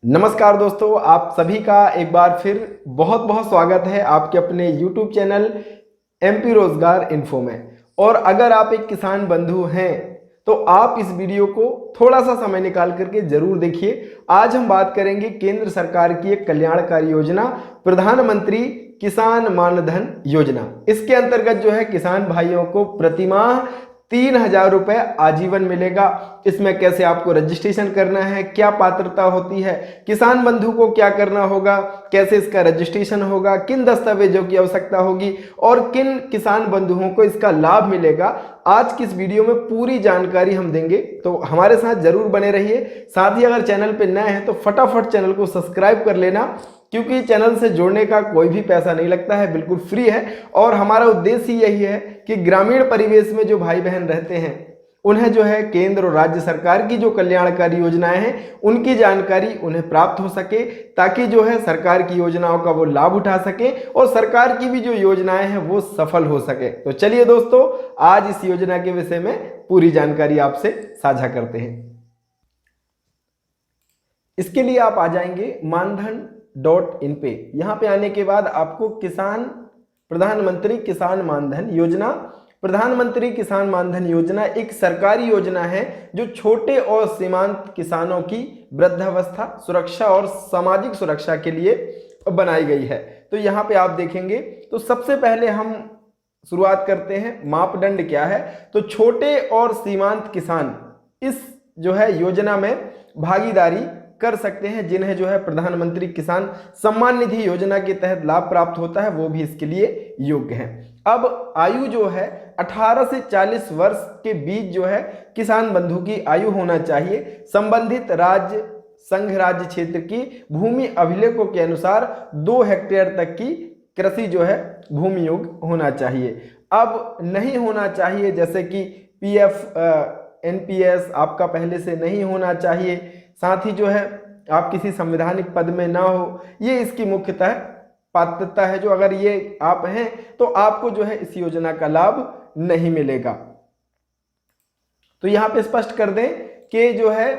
नमस्कार दोस्तों, आप सभी का एक बार फिर बहुत बहुत स्वागत है आपके अपने YouTube चैनल MP रोजगार इन्फो में। और अगर आप एक किसान बंधु हैं तो आप इस वीडियो को थोड़ा सा समय निकाल करके जरूर देखिए। आज हम बात करेंगे केंद्र सरकार की एक कल्याणकारी योजना प्रधानमंत्री किसान मानधन योजना। इसके अंतर्गत जो है किसान भाइयों को प्रतिमाह 3,000 रुपए आजीवन मिलेगा। इसमें कैसे आपको रजिस्ट्रेशन करना है, क्या पात्रता होती है, किसान बंधु को क्या करना होगा, कैसे इसका रजिस्ट्रेशन होगा, किन दस्तावेजों की आवश्यकता होगी और किन किसान बंधुओं को इसका लाभ मिलेगा, आज की इस वीडियो में पूरी जानकारी हम देंगे। तो हमारे साथ जरूर बने रहिए। साथ ही अगर चैनल पे नए हैं तो फटाफट चैनल को सब्सक्राइब कर लेना, क्योंकि चैनल से जुड़ने का कोई भी पैसा नहीं लगता है, बिल्कुल फ्री है। और हमारा उद्देश्य यही है कि ग्रामीण परिवेश में जो भाई बहन रहते हैं उन्हें जो है केंद्र और राज्य सरकार की जो कल्याणकारी योजनाएं हैं उनकी जानकारी उन्हें प्राप्त हो सके, ताकि जो है सरकार की योजनाओं का वो लाभ उठा सके और सरकार की भी जो योजनाएं हैं वो सफल हो सके। तो चलिए दोस्तों, आज इस योजना के विषय में पूरी जानकारी आपसे साझा करते हैं। इसके लिए आप आ जाएंगे मानधन.इन पे। यहाँ पे आने के बाद आपको प्रधानमंत्री किसान मानधन योजना, प्रधानमंत्री किसान मानधन योजना एक सरकारी योजना है जो छोटे और सीमांत किसानों की वृद्धावस्था सुरक्षा और सामाजिक सुरक्षा के लिए बनाई गई है। तो यहाँ पे आप देखेंगे तो सबसे पहले हम शुरुआत करते हैं, मापदंड क्या है। तो छोटे और सीमांत किसान इस जो है योजना में भागीदारी कर सकते हैं, जिन्हें जो है प्रधानमंत्री किसान सम्मान निधि योजना के तहत लाभ प्राप्त होता है, वो भी इसके लिए योग्य हैं। अब आयु जो है 18 से 40 वर्ष के बीच जो है किसान बंधु की आयु होना चाहिए। संबंधित राज्य संघ राज्य क्षेत्र की भूमि अभिलेखों के अनुसार 2 हेक्टेयर तक की कृषि जो है भूमि योग्य होना चाहिए। अब नहीं होना चाहिए जैसे कि PF NPS आपका पहले से नहीं होना चाहिए, साथ ही जो है आप किसी संवैधानिक पद में ना हो, ये इसकी मुख्यतः पात्रता है। जो अगर ये आप हैं तो आपको जो है इस योजना का लाभ नहीं मिलेगा। तो यहाँ पे स्पष्ट कर दें कि जो है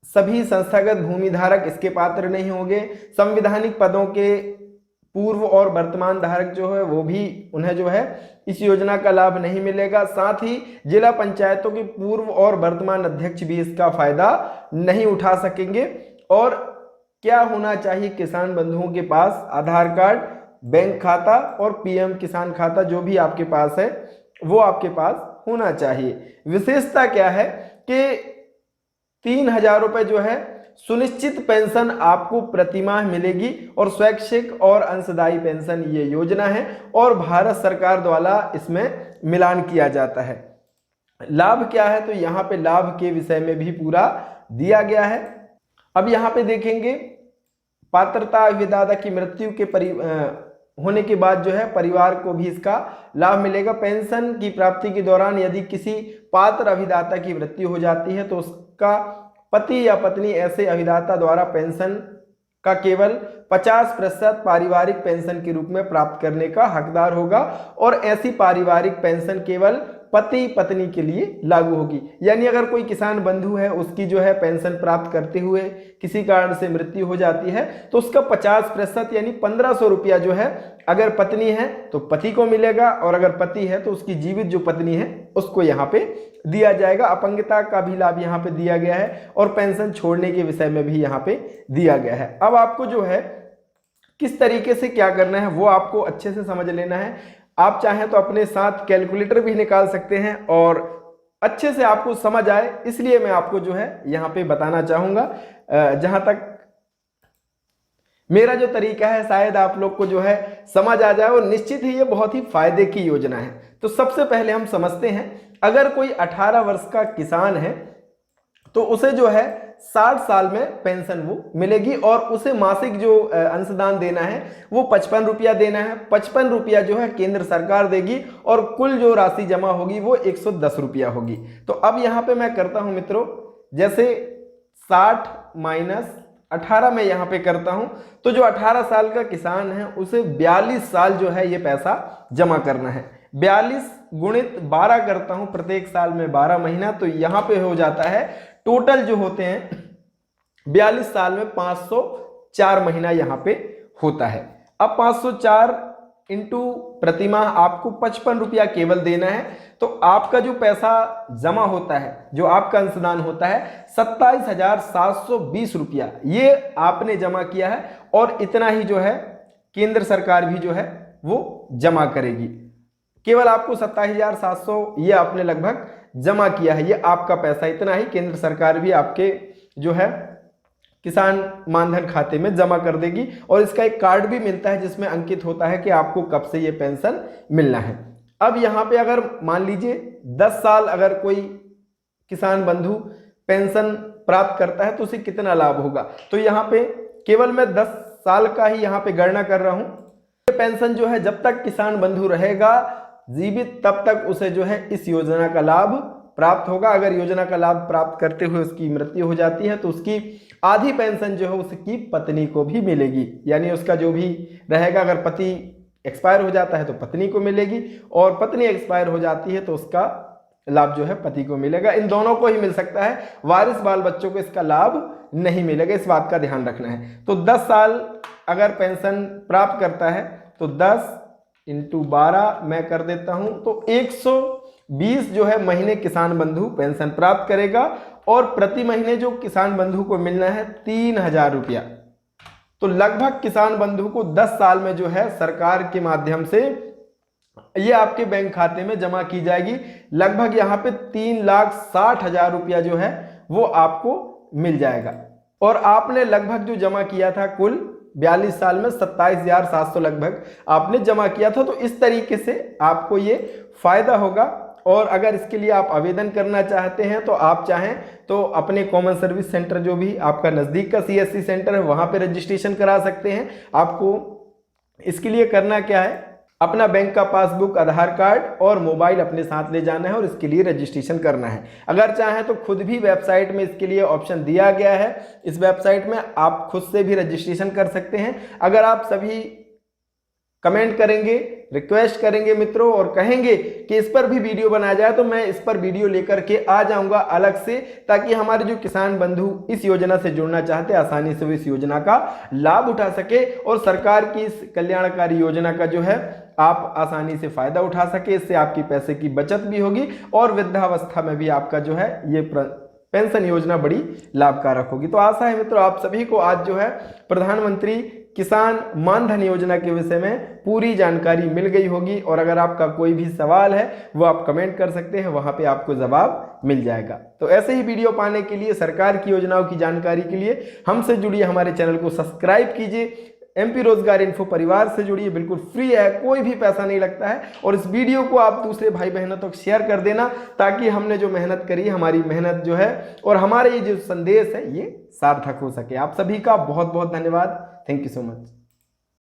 सभी संस्थागत भूमि धारक इसके पात्र नहीं होंगे। संवैधानिक पदों के पूर्व और वर्तमान धारक जो है वो भी उन्हें जो है इस योजना का लाभ नहीं मिलेगा। साथ ही जिला पंचायतों के पूर्व और वर्तमान अध्यक्ष भी इसका फायदा नहीं उठा सकेंगे। और क्या होना चाहिए किसान बंधुओं के पास? आधार कार्ड, बैंक खाता और PM किसान खाता जो भी आपके पास है वो आपके पास होना चाहिए। विशेषता क्या है कि 3,000 रुपए जो है सुनिश्चित पेंशन आपको प्रतिमाह मिलेगी और स्वैच्छिक और अंशदायी पेंशन ये योजना है और भारत सरकार द्वारा इसमें मिलान किया जाता है। लाभ क्या है? तो यहाँ पे लाभ के विषय में भी पूरा दिया गया है। अब यहाँ पे देखेंगे पात्रता विदाता की मृत्यु के होने के बाद जो है परिवार को भी इसका लाभ मिलेगा। पेंशन की प्राप्ति के दौरान यदि किसी पात्र अभिदाता की मृत्यु हो जाती है तो उसका पति या पत्नी ऐसे अभिदाता द्वारा पेंशन का केवल 50% पारिवारिक पेंशन के रूप में प्राप्त करने का हकदार होगा और ऐसी पारिवारिक पेंशन केवल पति पत्नी के लिए लागू होगी। यानी अगर कोई किसान बंधु है उसकी जो है पेंशन प्राप्त करते हुए किसी कारण से मृत्यु हो जाती है तो उसका 50% यानी 1,500 रुपया जो है अगर पत्नी है तो पति को मिलेगा और अगर पति है तो उसकी जीवित जो पत्नी है उसको यहाँ पे दिया जाएगा। अपंगता का भी लाभ यहाँ पे दिया गया है और पेंशन छोड़ने के विषय में भी यहाँ पे दिया गया है। अब आपको जो है किस तरीके से क्या करना है वो आपको अच्छे से समझ लेना है। आप चाहें तो अपने साथ कैलकुलेटर भी निकाल सकते हैं और अच्छे से आपको समझ आए इसलिए मैं आपको जो है यहाँ पे बताना चाहूँगा। जहाँ तक मेरा जो तरीका है शायद आप लोग को जो है समझ आ जाए और निश्चित ही ये बहुत ही फायदे की योजना है। तो सबसे पहले हम समझते हैं, अगर कोई 18 वर्ष का किसान है तो उसे जो है 60 साल में पेंशन वो मिलेगी और उसे मासिक जो अंशदान देना है वो 55 रुपया देना है। 55 रुपया जो है केंद्र सरकार देगी और कुल जो राशि जमा होगी वो 110 रुपया होगी। तो अब यहाँ पे मैं करता हूँ मित्रों, जैसे 60 माइनस 18 में यहाँ पे करता हूँ तो जो 18 साल का किसान है उसे 42 साल जो है ये पैसा जमा करना है। 42 गुणित 12 करता हूँ, प्रत्येक साल में 12 महीना, तो यहाँ पे हो जाता है टोटल जो होते हैं 42 साल में 504 महीना यहाँ पे होता है। अब 504 इंटू प्रतिमाह आपको 55 रुपया केवल देना है, तो आपका जो पैसा जमा होता है, जो आपका अंशदान होता है 27,720 रुपया, ये आपने जमा किया है और इतना ही जो है केंद्र सरकार भी जो है वो जमा करेगी। केवल आपको 27,700 ये आपने लगभग जमा किया है, ये आपका पैसा, इतना ही केंद्र सरकार भी आपके जो है किसान मानधन खाते में जमा कर देगी। और इसका एक कार्ड भी मिलता है जिसमें अंकित होता है कि आपको कब से ये पेंशन मिलना है। अब यहाँ पे अगर मान लीजिए 10 साल अगर कोई किसान बंधु पेंशन प्राप्त करता है तो उसे कितना लाभ होगा, तो यहाँ पे केवल मैं 10 साल का ही यहाँ पे गणना कर रहा हूँ। ये पेंशन जो है जब तक किसान बंधु रहेगा जीवित तब तक उसे जो है इस योजना का लाभ प्राप्त होगा। अगर योजना का लाभ प्राप्त करते हुए उसकी मृत्यु हो जाती है तो उसकी आधी पेंशन जो है उसकी पत्नी को भी मिलेगी, यानी उसका जो भी रहेगा, अगर पति एक्सपायर हो जाता है तो पत्नी को मिलेगी और पत्नी एक्सपायर हो जाती है तो उसका लाभ जो है पति को मिलेगा। इन दोनों को ही मिल सकता है, वारिस बाल बच्चों को इसका लाभ नहीं मिलेगा, इस बात का ध्यान रखना है। तो 10 साल अगर पेंशन प्राप्त करता है तो 10 इंटू 12 मैं कर देता हूं, तो 120 जो है महीने किसान बंधु पेंशन प्राप्त करेगा और प्रति महीने जो किसान बंधु को मिलना है 3,000 रुपया। तो लगभग किसान बंधु को 10 साल में जो है सरकार के माध्यम से ये आपके बैंक खाते में जमा की जाएगी। लगभग यहाँ पे 3,60,000 रुपया जो है वो आपको मिल जाएगा। और आपने लगभग जो जमा किया था कुल 42 साल में 27,700 लगभग आपने जमा किया था। तो इस तरीके से आपको ये फायदा होगा। और अगर इसके लिए आप आवेदन करना चाहते हैं तो आप चाहें तो अपने कॉमन सर्विस सेंटर जो भी आपका नज़दीक का CSC सेंटर है वहाँ पे रजिस्ट्रेशन करा सकते हैं। आपको इसके लिए करना क्या है, अपना बैंक का पासबुक, आधार कार्ड और मोबाइल अपने साथ ले जाना है और इसके लिए रजिस्ट्रेशन करना है। अगर चाहें तो खुद भी वेबसाइट में इसके लिए ऑप्शन दिया गया है, इस वेबसाइट में आप खुद से भी रजिस्ट्रेशन कर सकते हैं। अगर आप सभी कमेंट करेंगे, रिक्वेस्ट करेंगे मित्रों और कहेंगे कि इस पर भी वीडियो बनाया जाए तो मैं इस पर वीडियो लेकर के आ जाऊंगा अलग से, ताकि हमारे जो किसान बंधु इस योजना से जुड़ना चाहते हैं आसानी से वो इस योजना का लाभ उठा सके और सरकार की इस कल्याणकारी योजना का जो है आप आसानी से फायदा उठा सके। इससे आपकी पैसे की बचत भी होगी और वृद्धावस्था में भी आपका जो है ये पेंशन योजना बड़ी लाभकारक होगी। तो आशा है मित्रों आप सभी को आज जो है प्रधानमंत्री किसान मानधन योजना के विषय में पूरी जानकारी मिल गई होगी। और अगर आपका कोई भी सवाल है वो आप कमेंट कर सकते हैं, वहां पे आपको जवाब मिल जाएगा। तो ऐसे ही वीडियो पाने के लिए, सरकार की योजनाओं की जानकारी के लिए हमसे जुड़िए, हमारे चैनल को सब्सक्राइब कीजिए। MP रोजगार इन्फो परिवार से जुड़िए, बिल्कुल फ्री है, कोई भी पैसा नहीं लगता है। और इस वीडियो को आप दूसरे भाई बहनों तक शेयर कर देना ताकि हमने जो मेहनत करी, हमारी मेहनत जो है और हमारे ये जो संदेश है ये सार्थक हो सके। आप सभी का बहुत बहुत धन्यवाद। Thank you so much.